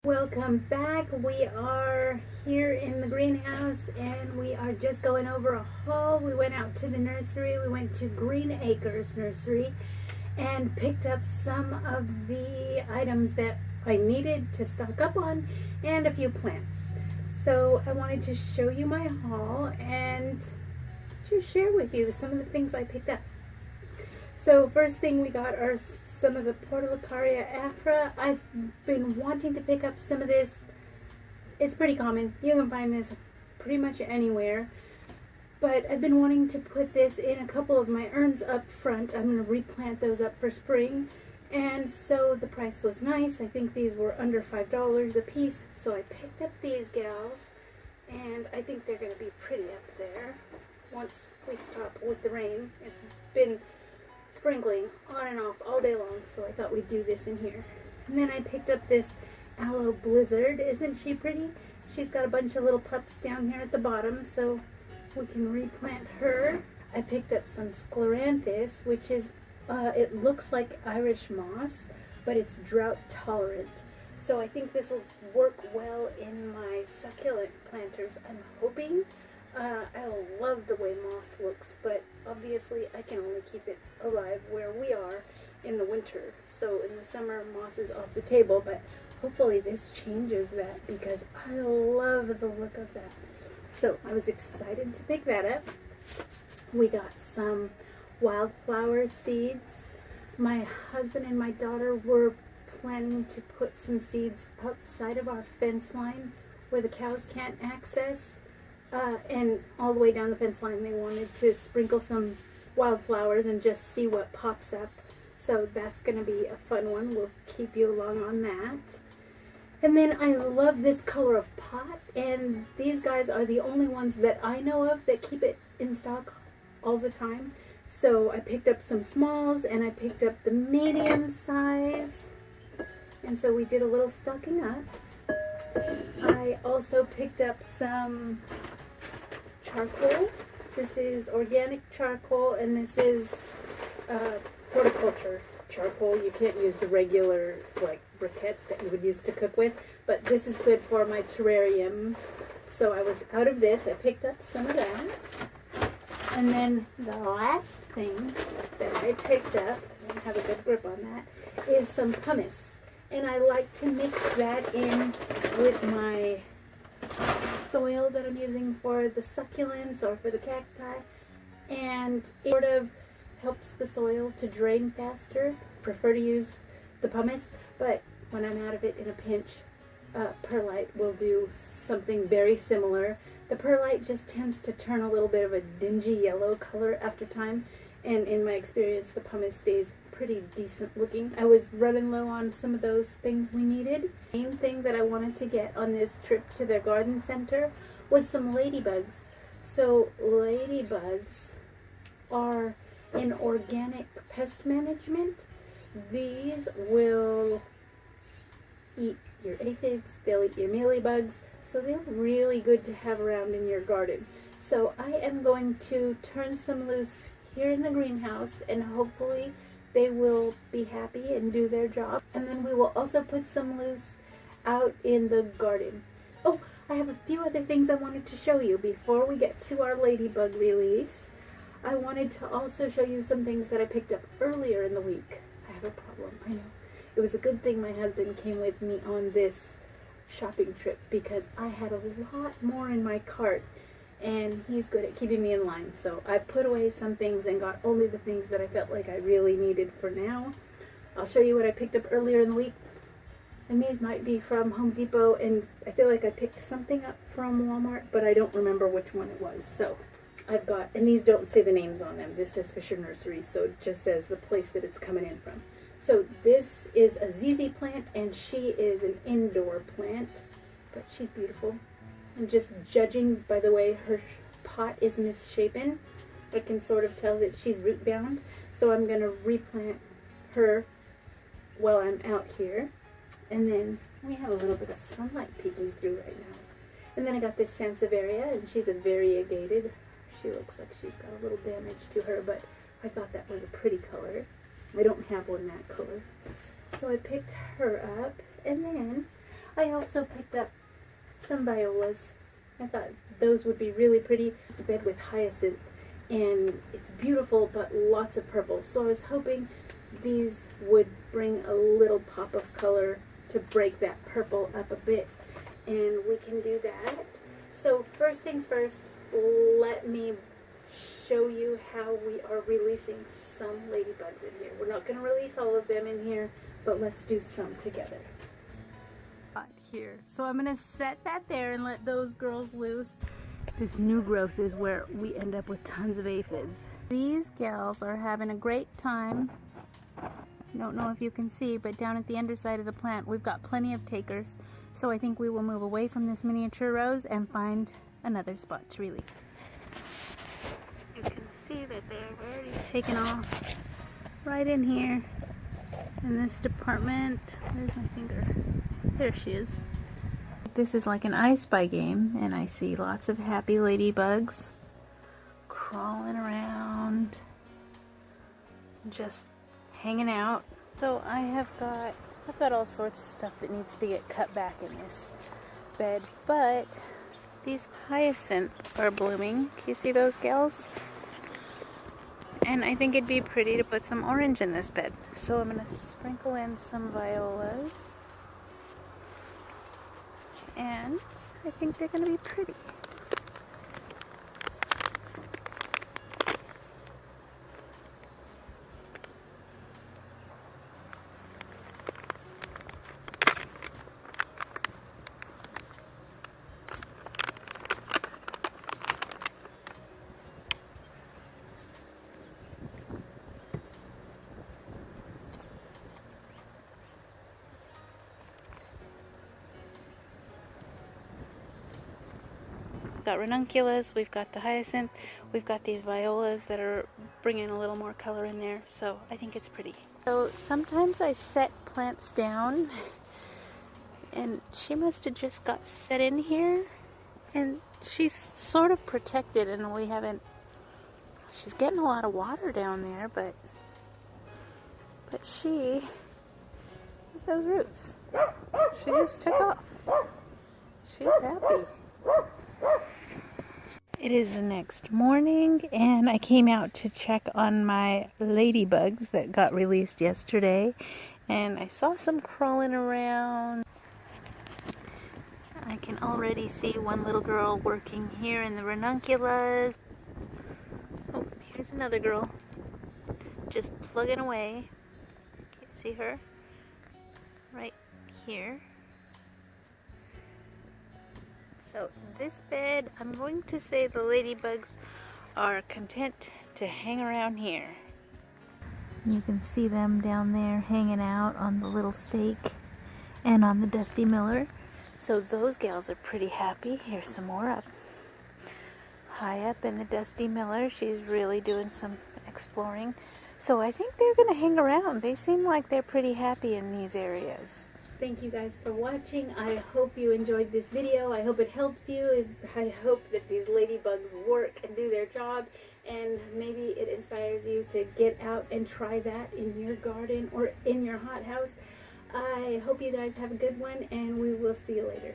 Welcome back. We are here in the greenhouse and we are just going over a haul. We went out to the nursery. We went to Green Acres Nursery and picked up some of the items that I needed to stock up on and a few plants. So I wanted to show you my haul and just share with you some of the things I picked up. So first thing we got are some of the Portulacaria afra. I've been wanting to pick up some of this. It's pretty common. You can find this pretty much anywhere. But I've been wanting to put this in a couple of my urns up front. I'm going to replant those up for spring. And so the price was nice. I think these were under $5 a piece. So I picked up these gals. And I think they're going to be pretty up there once we stop with the rain. It's been sprinkling on and off all day long, so I thought we'd do this in here. And then I picked up this Aloe Blizzard. Isn't she pretty? She's got a bunch of little pups down here at the bottom, so we can replant her. I picked up some Scleranthus, which is, it looks like Irish moss, but it's drought tolerant. So I think this will work well in my succulent planters, I'm hoping. I love the way moss looks, but obviously I can only keep it alive where we are in the winter. So in the summer, moss is off the table, but hopefully this changes that because I love the look of that. So I was excited to pick that up. We got some wildflower seeds. My husband and my daughter were planning to put some seeds outside of our fence line where the cows can't access. And all the way down the fence line they wanted to sprinkle some wildflowers and just see what pops up. So that's going to be a fun one. We'll keep you along on that. And then I love this color of pot, and these guys are the only ones that I know of that keep it in stock all the time. So I picked up some smalls and I picked up the medium size. And so we did a little stocking up. I also picked up some charcoal. This is organic charcoal, and this is horticulture charcoal. You can't use the regular like briquettes that you would use to cook with, but this is good for my terrariums. So I was out of this. I picked up some of that. And then the last thing that I picked up, I don't have a good grip on that, is some pumice. And I like to mix that in with my soil that I'm using for the succulents or for the cacti, and it sort of helps the soil to drain faster. Prefer to use the pumice, but when I'm out of it in a pinch, perlite will do something very similar. The perlite just tends to turn a little bit of a dingy yellow color after time, and in my experience the pumice stays pretty decent looking. I was running low on some of those things we needed. The main thing that I wanted to get on this trip to their garden center was some ladybugs. So ladybugs are in organic pest management. These will eat your aphids, they'll eat your mealybugs, so they're really good to have around in your garden. So I am going to turn some loose here in the greenhouse, and hopefully they will be happy and do their job. And then we will also put some loose out in the garden. Oh, I have a few other things I wanted to show you before we get to our ladybug release. I wanted to also show you some things that I picked up earlier in the week. I have a problem, I know. It was a good thing my husband came with me on this shopping trip because I had a lot more in my cart, and he's good at keeping me in line. So I put away some things and got only the things that I felt like I really needed for now. I'll show you what I picked up earlier in the week. And these might be from Home Depot, and I feel like I picked something up from Walmart, but I don't remember which one it was. So I've got, and these don't say the names on them. This says Fisher Nursery, so it just says the place that it's coming in from. So this is a ZZ plant, and she is an indoor plant, but she's beautiful. I'm just judging by the way her pot is misshapen. I can sort of tell that she's root bound. So I'm going to replant her while I'm out here. And then we have a little bit of sunlight peeking through right now. And then I got this Sansevieria, and she's a variegated. She looks like she's got a little damage to her, but I thought that was a pretty color. I don't have one that color. So I picked her up, and then I also picked up some violas. I thought those would be really pretty. It's a bed with hyacinth, and it's beautiful, but lots of purple. So I was hoping these would bring a little pop of color to break that purple up a bit, and we can do that. So first things first, let me show you how we are releasing some ladybugs in here. We're not going to release all of them in here, but let's do some together. Here. So I'm going to set that there and let those girls loose. This new growth is where we end up with tons of aphids. These gals are having a great time. I don't know if you can see, but down at the underside of the plant we've got plenty of takers. So I think we will move away from this miniature rose and find another spot to release. You can see that they're already taken off right in here in this department. Where's my finger? There she is. This is like an I Spy game, and I see lots of happy ladybugs crawling around, just hanging out. So I've got all sorts of stuff that needs to get cut back in this bed, but these hyacinths are blooming. Can you see those gals? And I think it'd be pretty to put some orange in this bed. So I'm going to sprinkle in some violas. And I think they're going to be pretty. We've got ranunculus, we've got the hyacinth, we've got these violas that are bringing a little more color in there, so I think it's pretty. So sometimes I set plants down, and she must have just got set in here, and she's sort of protected, and we haven't, she's getting a lot of water down there, but she, look at those roots, she just took off. She's happy. It is the next morning, and I came out to check on my ladybugs that got released yesterday, and I saw some crawling around. I can already see one little girl working here in the ranunculus. Oh, here's another girl just plugging away. Can you see her? Right here. So this bed, I'm going to say the ladybugs are content to hang around here. You can see them down there hanging out on the little stake and on the Dusty Miller. So those gals are pretty happy. Here's some more up. High up in the Dusty Miller, she's really doing some exploring. So I think they're going to hang around. They seem like they're pretty happy in these areas. Thank you guys for watching. I hope you enjoyed this video. I hope it helps you. I hope that these ladybugs work and do their job, and maybe it inspires you to get out and try that in your garden or in your hothouse. I hope you guys have a good one, and we will see you later.